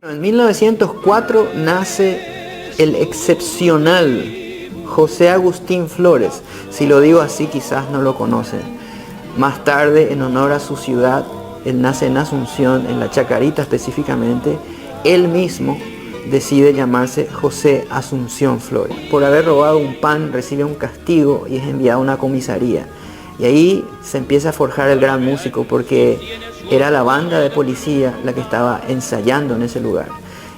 En 1904 nace el excepcional José Agustín Flores. Si lo digo así, quizás no lo conocen. Más tarde, en honor a su ciudad, él nace en Asunción, en la Chacarita específicamente. Él mismo decide llamarse José Asunción Flores. Por haber robado un pan, recibe un castigo y es enviado a una comisaría. Y ahí se empieza a forjar el gran músico, porque era la banda de policía la que estaba ensayando en ese lugar.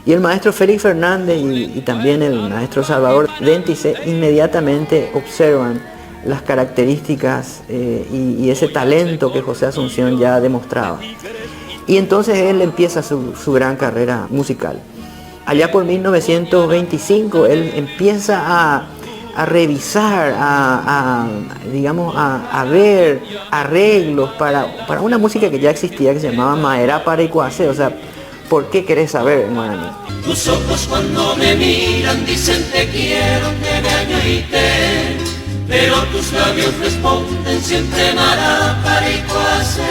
Y el maestro Félix Fernández y también el maestro Salvador Déntice inmediatamente observan las características y ese talento que José Asunción ya demostraba. Y entonces él empieza su gran carrera musical. Allá por 1925 él empieza a revisar, digamos, a ver arreglos para una música que ya existía, que se llamaba Maera para Icuase, o sea, ¿por qué querés saber en guaraní? Tus ojos cuando me miran dicen te quiero, te gañoite, pero tus labios responden siempre Maera para Icuase.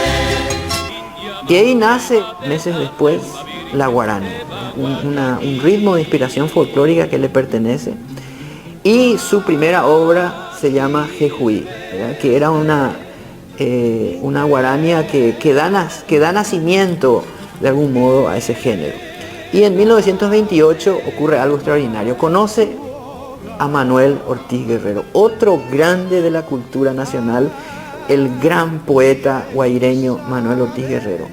Y ahí nace, meses después, la guarania, un ritmo de inspiración folclórica que le pertenece. Y su primera obra se llama Jejuí, ¿verdad? Que era una guarania que da nacimiento de algún modo a ese género. Y en 1928 ocurre algo extraordinario. Conoce a Manuel Ortiz Guerrero, otro grande de la cultura nacional, el gran poeta guaireño Manuel Ortiz Guerrero.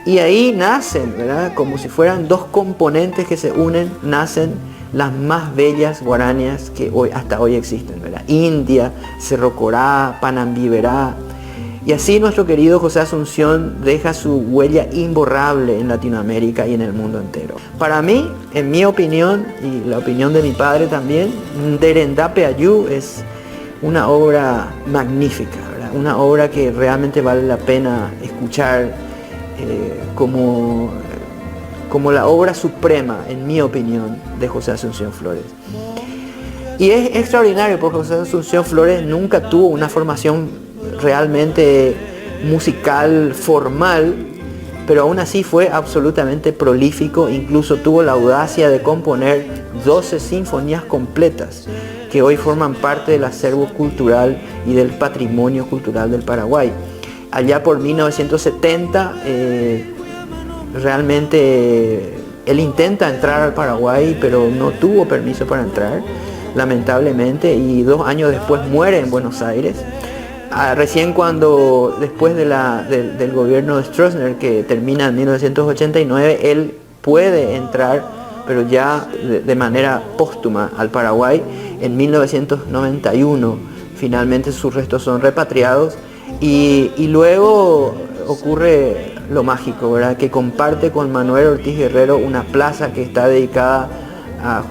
Y ahí nacen, ¿verdad? Como si fueran dos componentes que se unen, nacen las más bellas guaranias que hasta hoy existen, ¿verdad? India, Cerro Corá, Panambiverá. Y así nuestro querido José Asunción deja su huella imborrable en Latinoamérica y en el mundo entero. Para mí, en mi opinión, y la opinión de mi padre también, Nderendape Ayú es una obra magnífica, ¿verdad? Una obra que realmente vale la pena escuchar como la obra suprema, en mi opinión, de José Asunción Flores. Y es extraordinario porque José Asunción Flores nunca tuvo una formación realmente musical formal, pero aún así fue absolutamente prolífico. Incluso tuvo la audacia de componer 12 sinfonías completas que hoy forman parte del acervo cultural y del patrimonio cultural del Paraguay. Allá por 1970 realmente él intenta entrar al Paraguay, pero no tuvo permiso para entrar, lamentablemente, y 2 años después muere en Buenos Aires. Recién después del gobierno de Stroessner, que termina en 1989, él puede entrar, pero ya de manera póstuma, al Paraguay. En 1991 finalmente sus restos son repatriados y luego ocurre lo mágico, ¿verdad? Que comparte con Manuel Ortiz Guerrero una plaza que está dedicada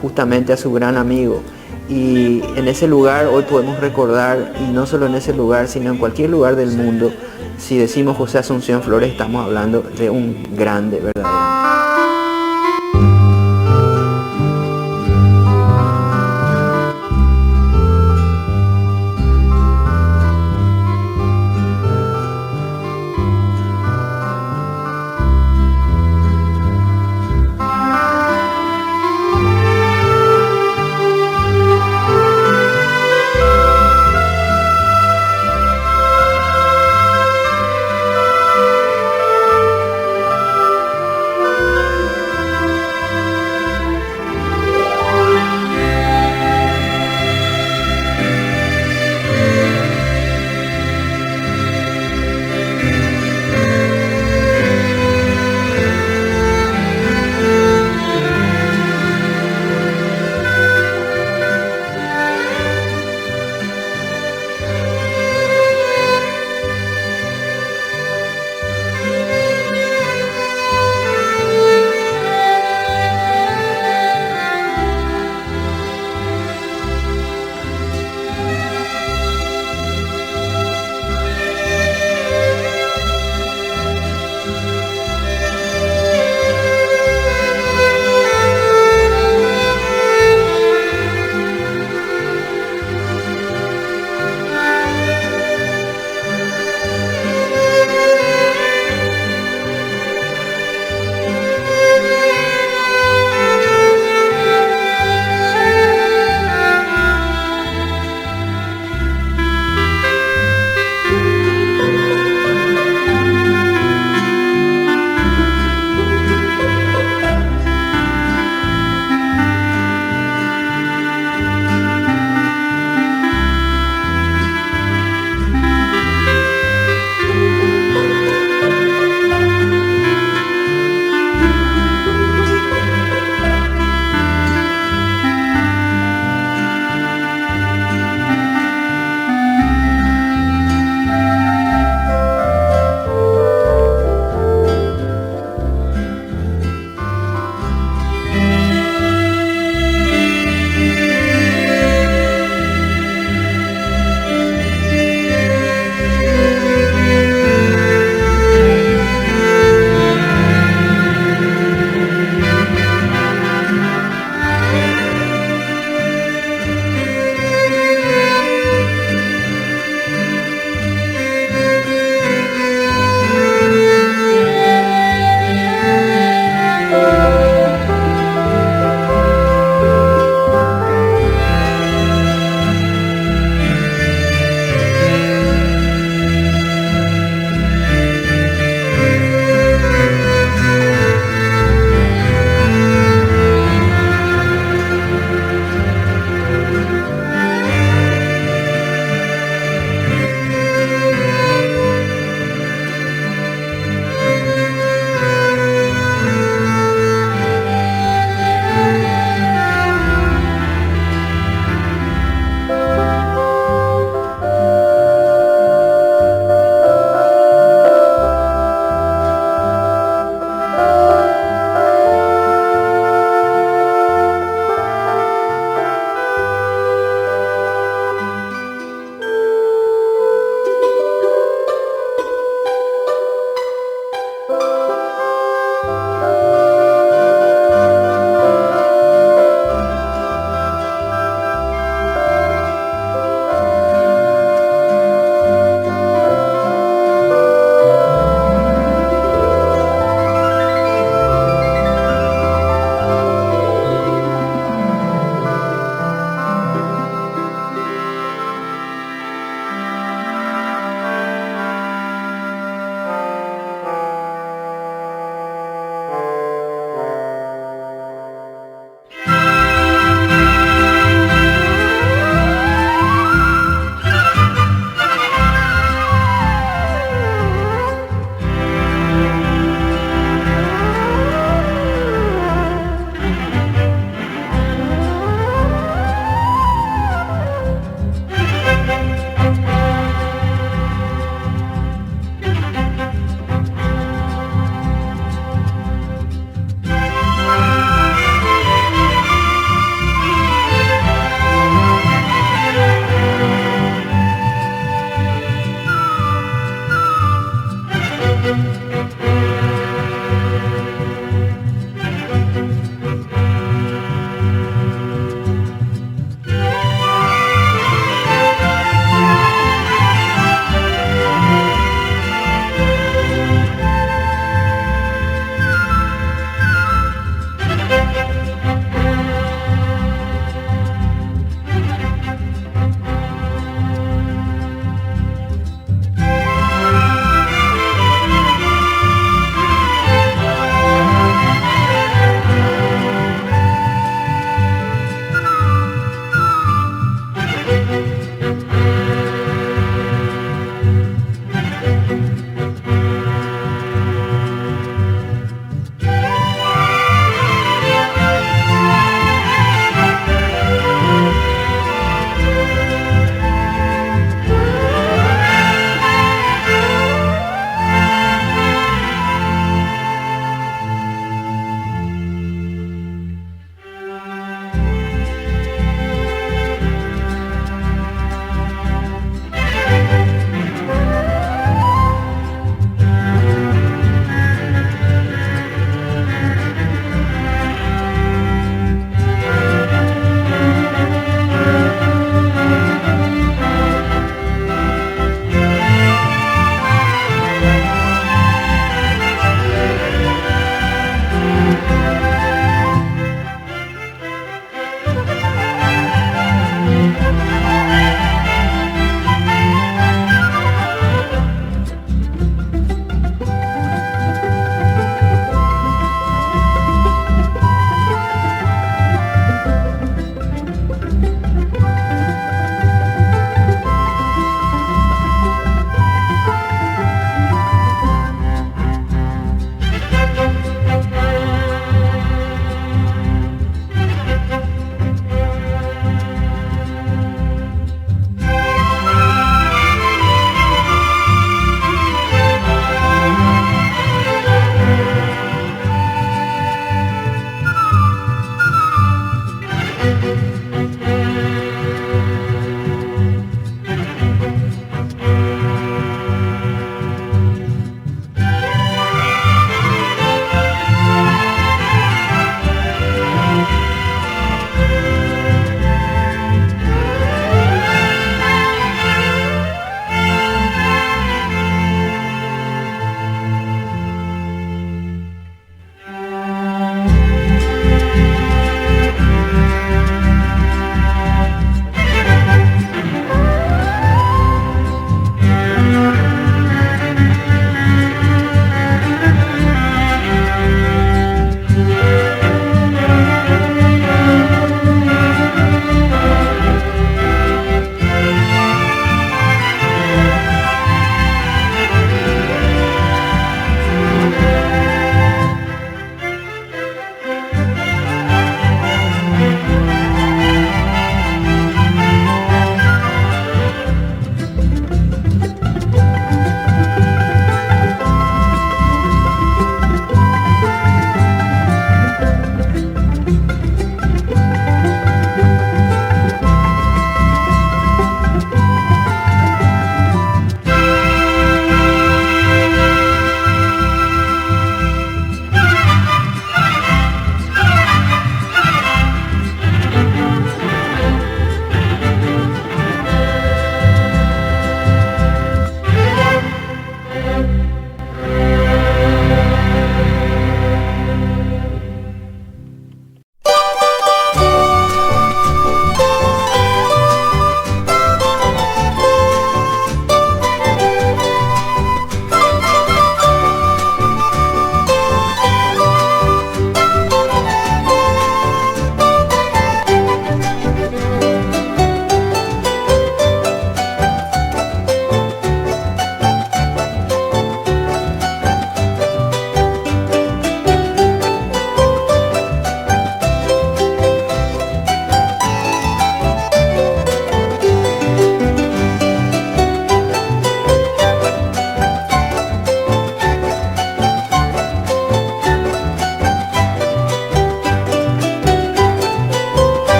justamente a su gran amigo. Y en ese lugar hoy podemos recordar, y no solo en ese lugar, sino en cualquier lugar del mundo, si decimos José Asunción Flores, estamos hablando de un grande, ¿verdad?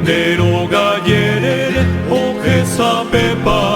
내로가 예레레 오케사페파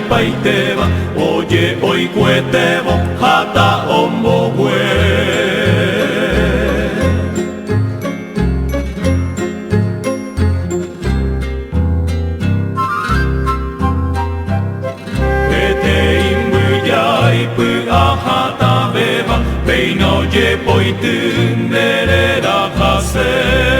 Paiteva, oye, hoy cuetevo, jata ombo Ete imbuya ipu ajata beba, peino ye poitun derera jase.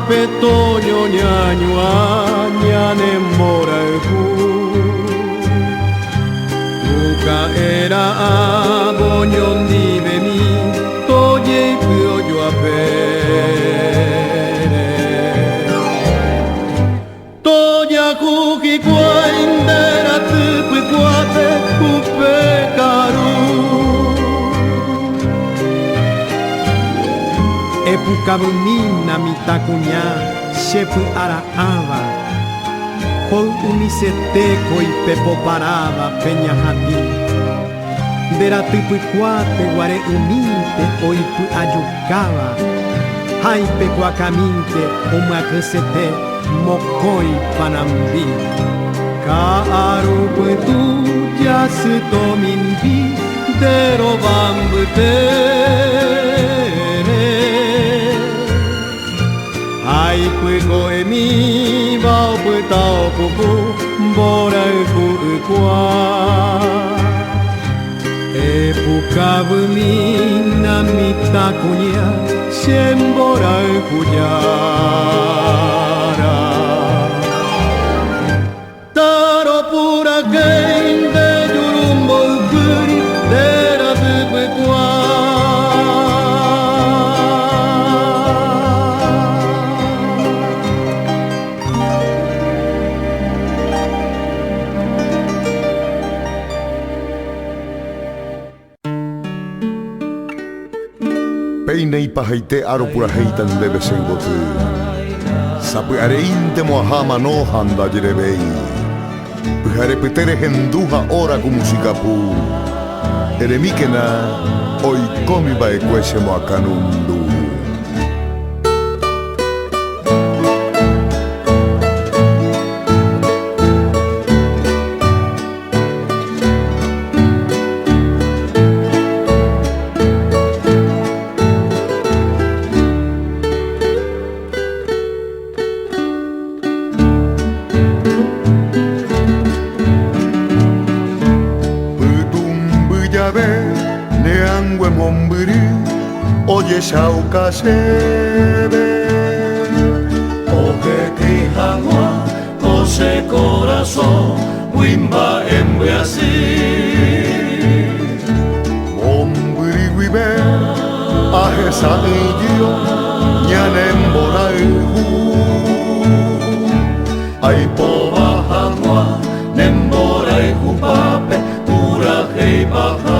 Petonio ñañua ñane moralku Tuka era aboñon dibe mi Toye pio yo apere Toya kuki kuaindera tupi kuate kupe karu Epukabunina mitakuña shepu araava Hol uniseteco y pepo paraba peña jati Deratupu kuate guare uninte oipu ayucaba Haipe guacaminte umakusete mokoi panambi Kaarupu tu yasuto minbi derobambute Ai puko e mi vau putau puku bora ku kwa e pukabu mi na mitakunya sembora kujara taro pura kende jurumbo kuri dera puku kwa Peinei pahaite aro pura heitan debe sengotu Sapu areinte moahama no handa jirebei Uhare petere henduha ora ku musikapu Eremikena oikomi bae kwese moakanundu Oye shauka sebe Oke ki hangwa Kose corazón Wimba embe así Mombiri wibe Ahe sa idio Nyanem boraihu Ai poba hangwa Nemboraihu pape Pura hei baja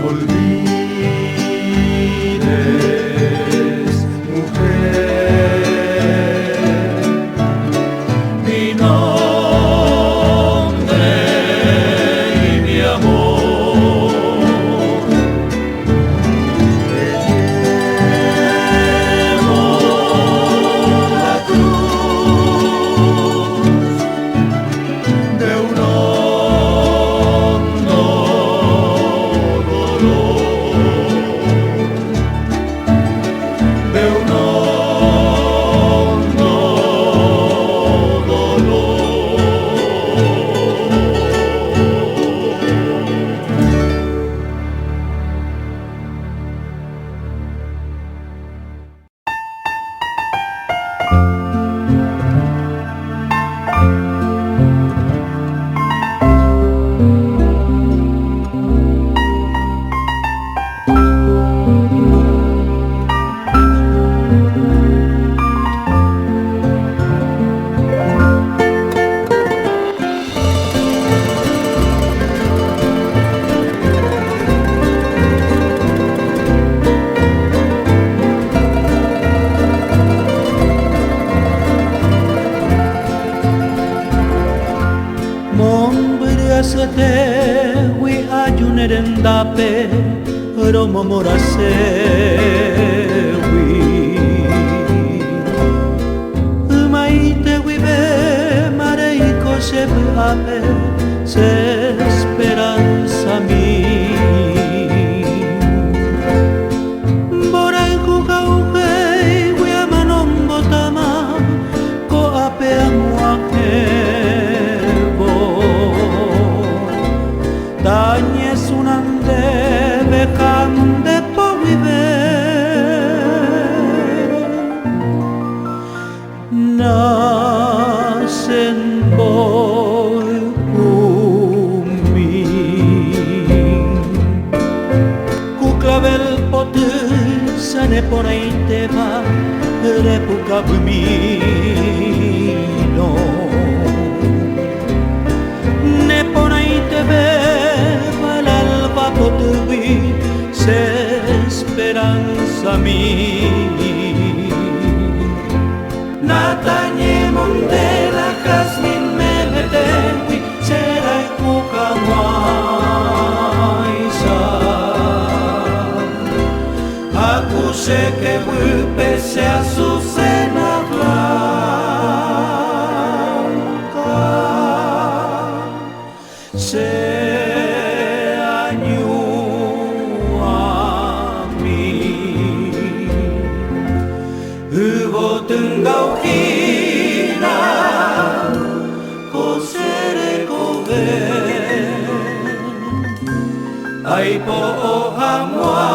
Olvida lomo morasewi maite wibe mareiko sebu ape se esperanza mi borai ku kauke wea manombo tama ko ape amuakevo tanye sunande bekande po wibe nasen boy kumi ku clavel potu sane ponai te va repuka bumino ne ponai te ve valalva potubi se esperanza mi Natanye mondela jasmin meletewi serai kukamaisa Aku sé que pese a su cena blanca se Tengau hina kosere koge ai po hamwa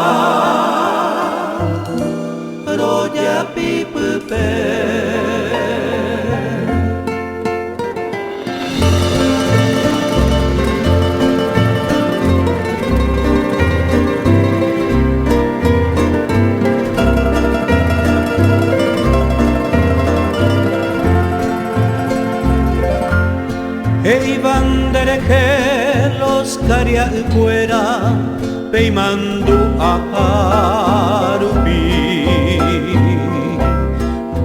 roja pipepe Ei bandere que los caria fuera peimando a harupi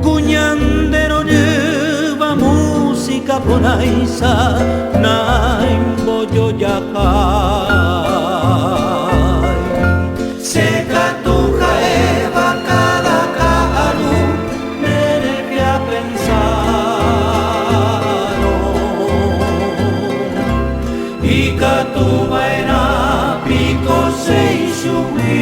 Cuñandero lleva música ponaisa naim boyo yakai Seca tu jaeva cada canu nere que a pensar Ikatu baina piko seisui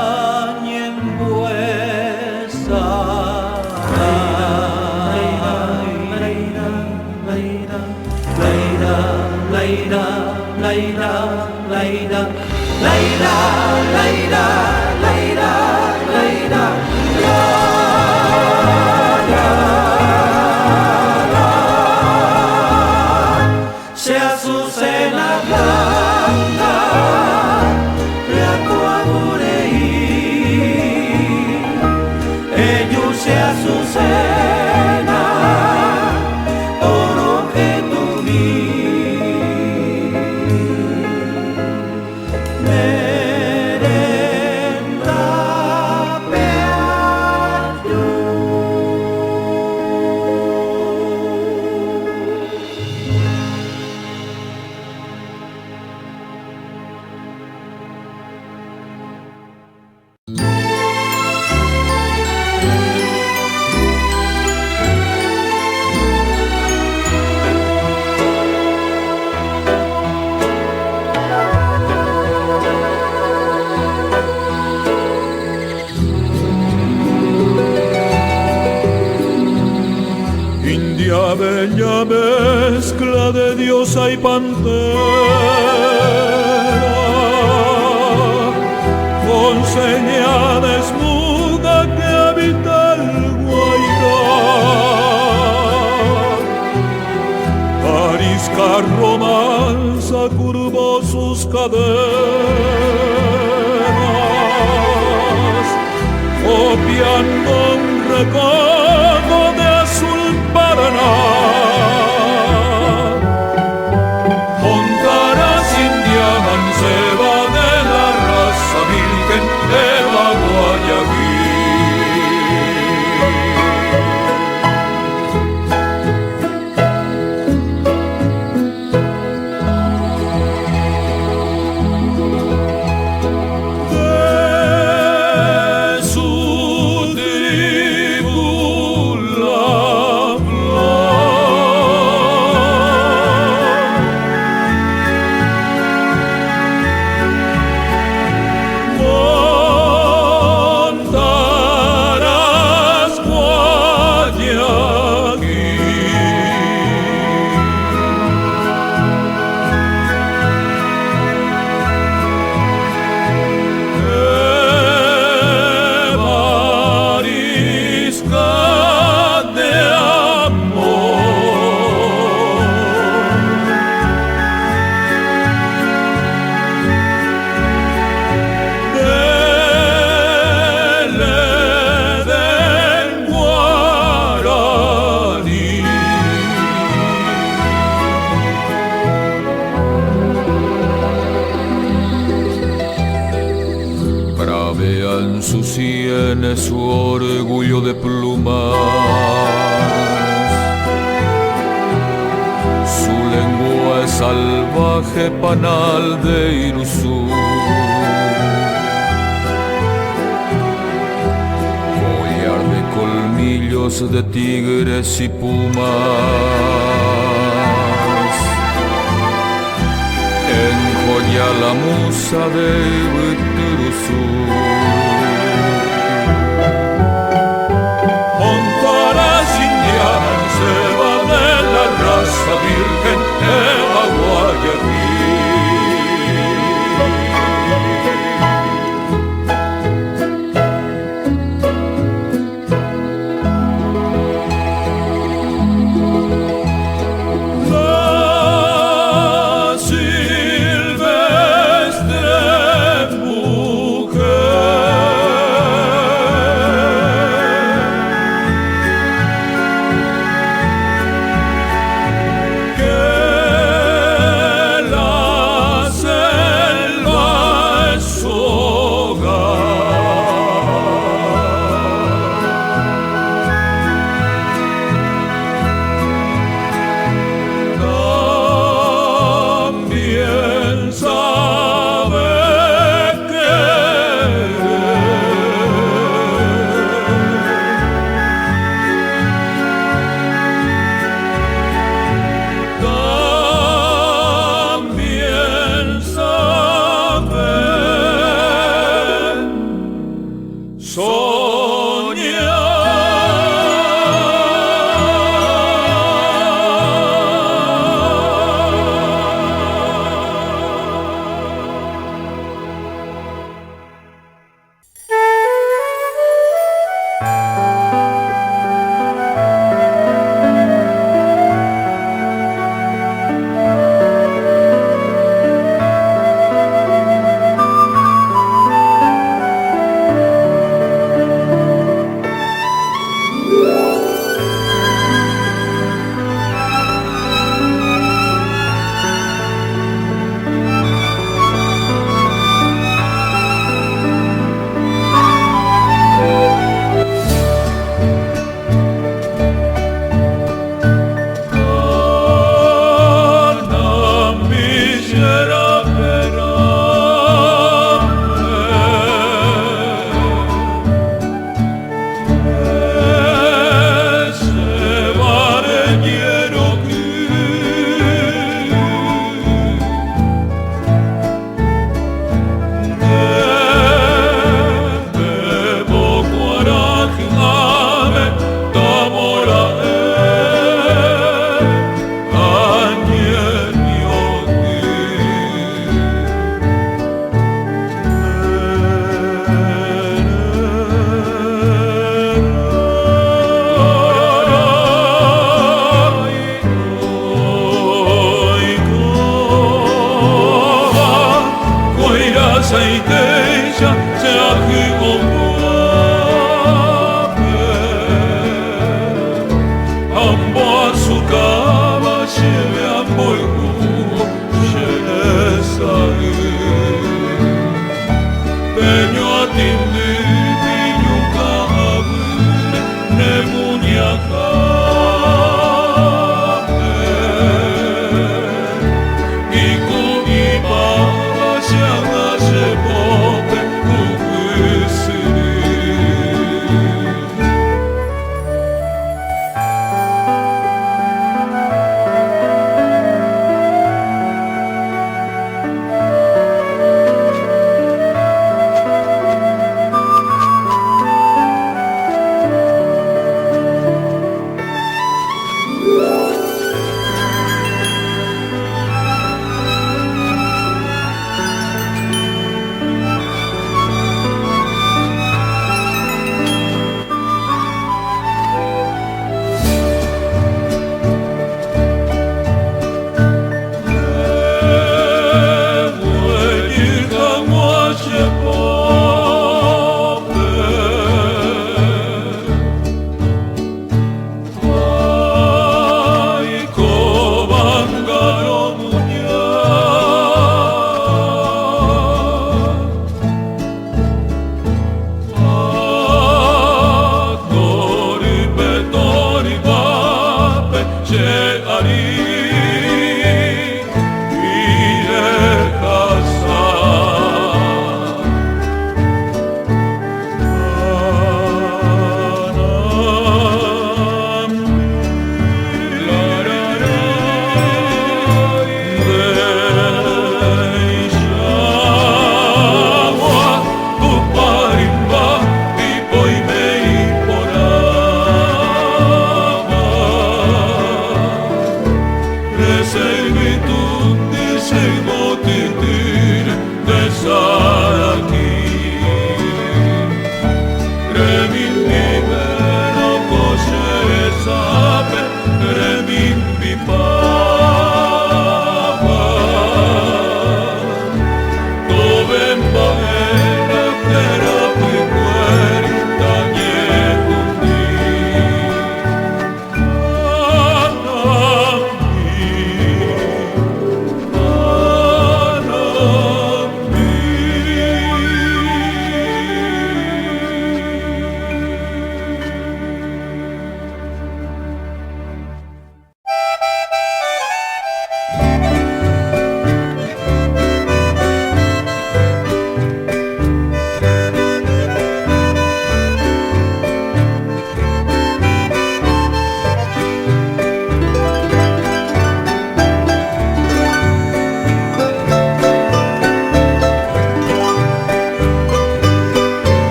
Añen buesa Leira, leira, leira Leira, leira, leira, leira Leira, leira, leira, leira Azucena, oro que tu vi, merenda peato. India bella mezcla de diosa y pantera, con señales muda que habita el Guairá. Arisca romanza curvó sus cadenas, copiando un recodo de azul Paraná. Montaras India manceba de la raza virgen de la Guayaquil. 「en sus sienes su orgullo de plumas. Su lengua es salvaje panal de Irusú. Collar de colmillos de tigres y pumas. Enjolla la musa de Turuzú. Montaras indianas se va de la raza virgen de Guayaquil. La silvestre mujer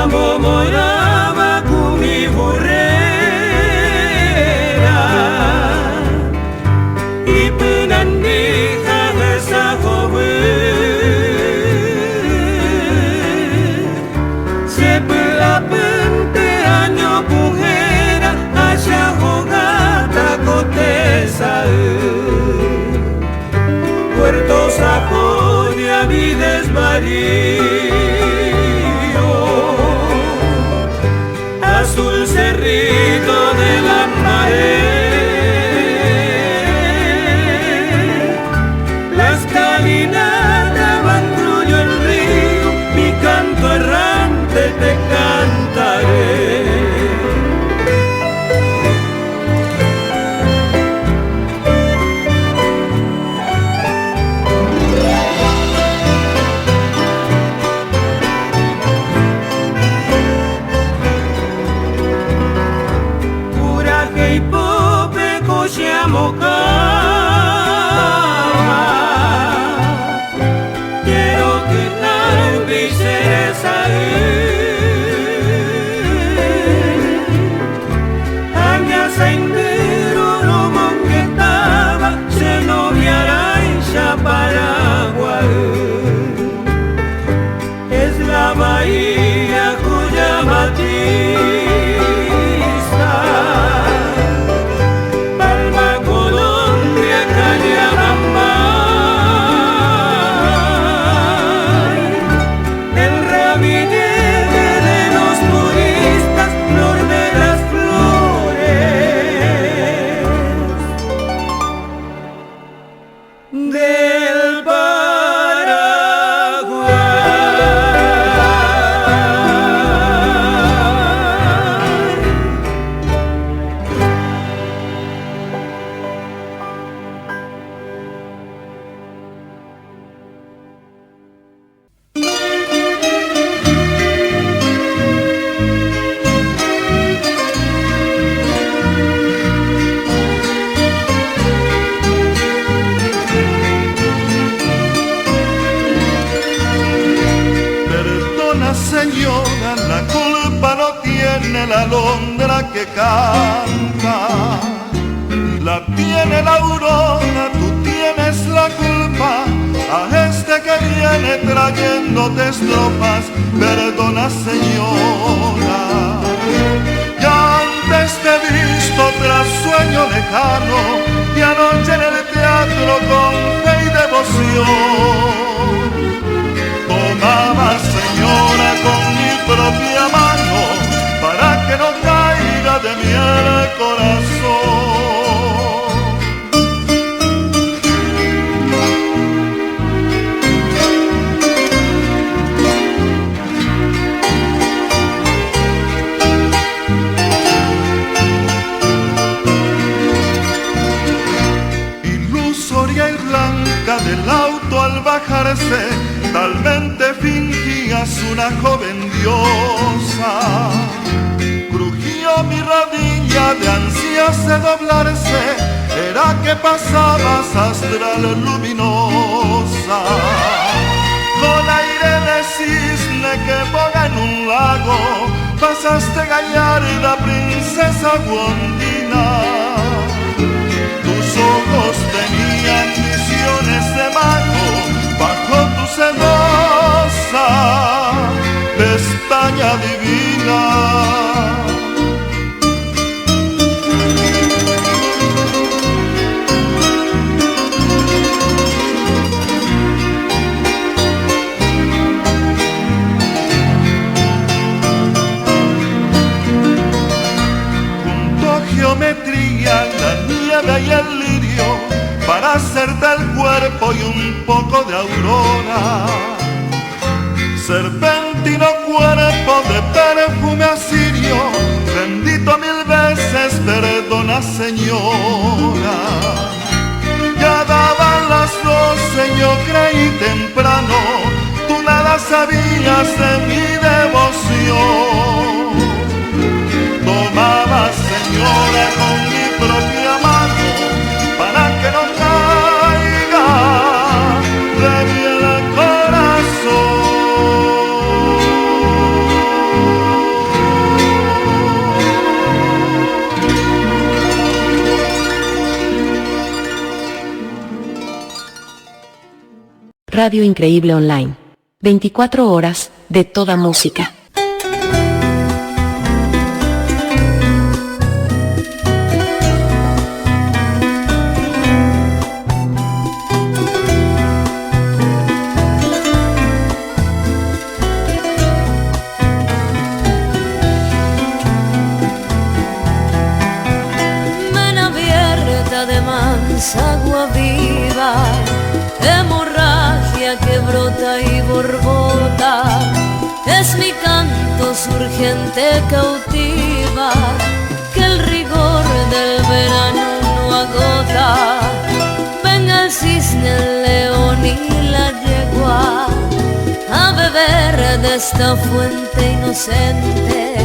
amo moraba con mi burrera y penandija esa joven se pela pente año pujera allá jogata cotesa Puerto Sajonia vides Marío azul cerrito de la pared la escalinata van crullo el río mi canto errante te cantaré. Quiero que tal viceresa Aña sendero no monguetaba se noviará en Paraguay es la bahía cuya matista Señora, la culpa no tiene la alondra que canta, la tiene la aurora, tú tienes la culpa, a este que viene trayéndote estrofas, perdona señora, ya antes te he visto tras sueño lejano, y anoche en el teatro con fe y devoción, tomaba señora con mi propia mano para que no caiga de mí el corazón. Ilusoria y blanca del auto al bajarse, talmente fingías una joven diosa. Crujió mi rodilla de ansias de doblarse, era que pasabas astral luminosa. Con aire de cisne que boga en un lago, pasaste gallarda princesa guandina. Tus ojos tenían visiones de mago, bajo tu sedosa pestaña divina. Junto a geometría, la nieve y el lirio, para hacerte el cuerpo y un poco de aurora. Serpentino cuerpo de perfume asirio, bendito mil veces, perdona señora. Ya daban las 12, yo creí temprano, tú nada sabías de mi devoción. Tomaba señora con mi propia mano para que no caiga de mi el corazón. Radio Increíble Online. 24 horas de toda música. Agua viva, hemorragia que brota y borbota, es mi canto surgente cautiva, que el rigor del verano no agota. Venga el cisne, el león y la yegua a beber de esta fuente inocente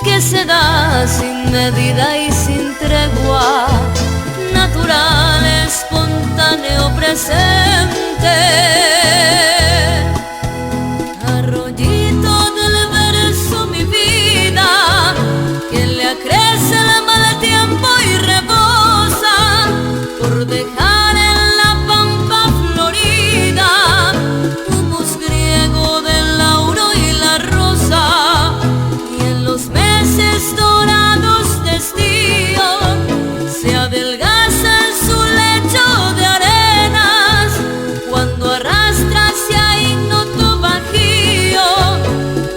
que se da sin medida y sin tregua, natural, espontáneo, presente. Arroyito del verso, mi vida, que le acrece el mal tiempo y rebosa por dejar en la pampa florida humus griego del lauro y la rosa, y en los meses dorados de estío se adelgaza su lecho de arenas cuando arrastra hacia ignoto bajío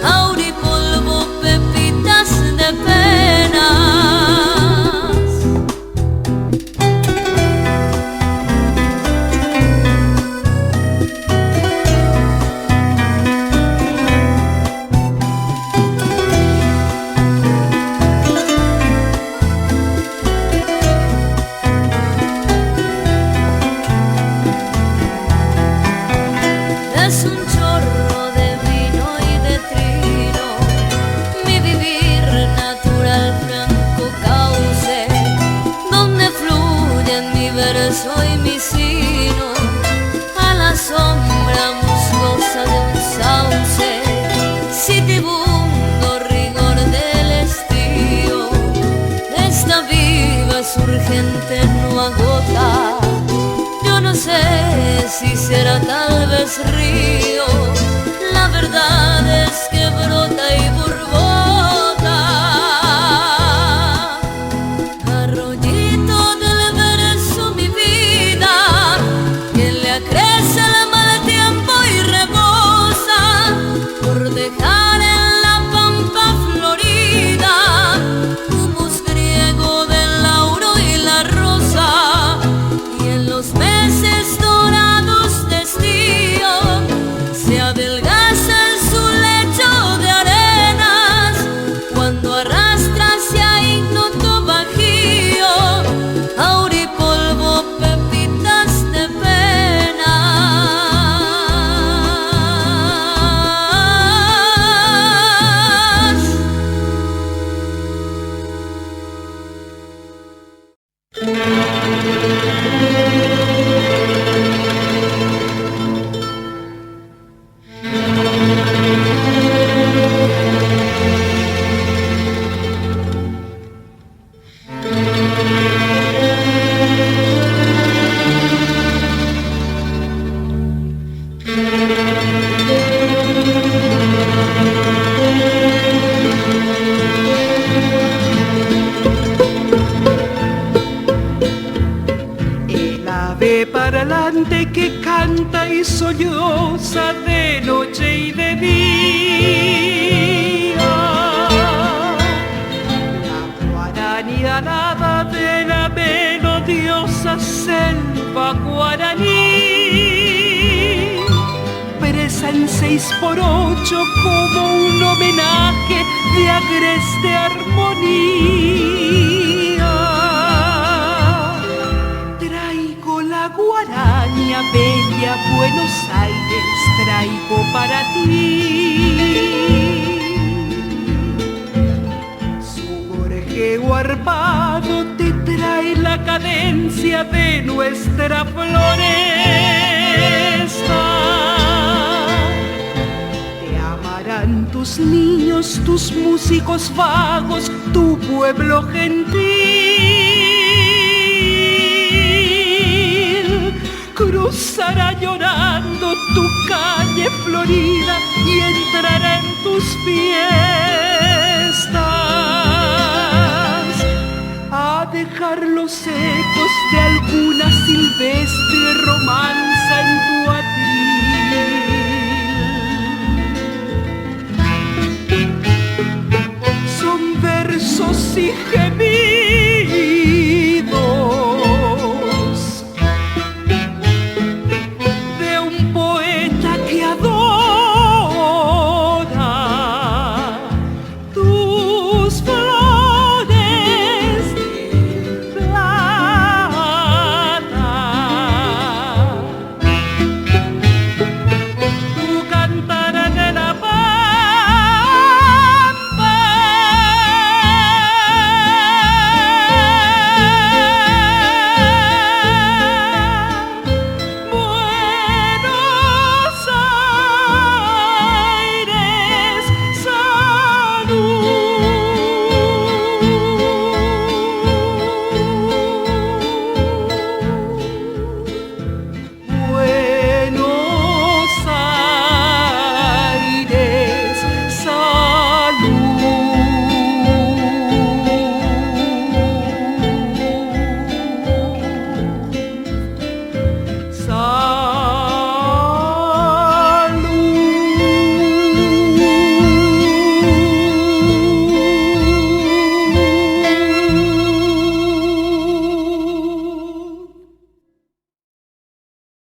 auripolvo, pepitas de penas. Es un chorro de vino y de trino, mi vivir natural franco cauce, donde fluyen mi verso y mi sino, a la sombra musgosa de un sauce, sitibundo rigor del estío, esta viva surgente no agota. Yo no sé si será tal vez río, la verdad es que brota y borbota. Arroyito del verso, mi vida, que le acrece el mal tiempo y rebosa por dejar en la pampa florida humus griego del lauro y la rosa, y en los meses dorados de estío se adelgaza en su lecho de arenas cuando arrastra hacia ignoto bajío auripolvo, pepitas de penas. El ave para adelante que canta y solloza de noche y de día, la guaraní alada de la melodiosa selva guaraní, presa en 6x8 como un homenaje de agreste armonía. Traigo la guaraña bella, Buenos Aires, traigo para ti. Su gorjeo armado te trae la cadencia de nuestra floresta. Te amarán tus niños, tus músicos vagos, tu pueblo gentil. cruzará llorando tu calle florida y entrará en tus fiestas a dejar los ecos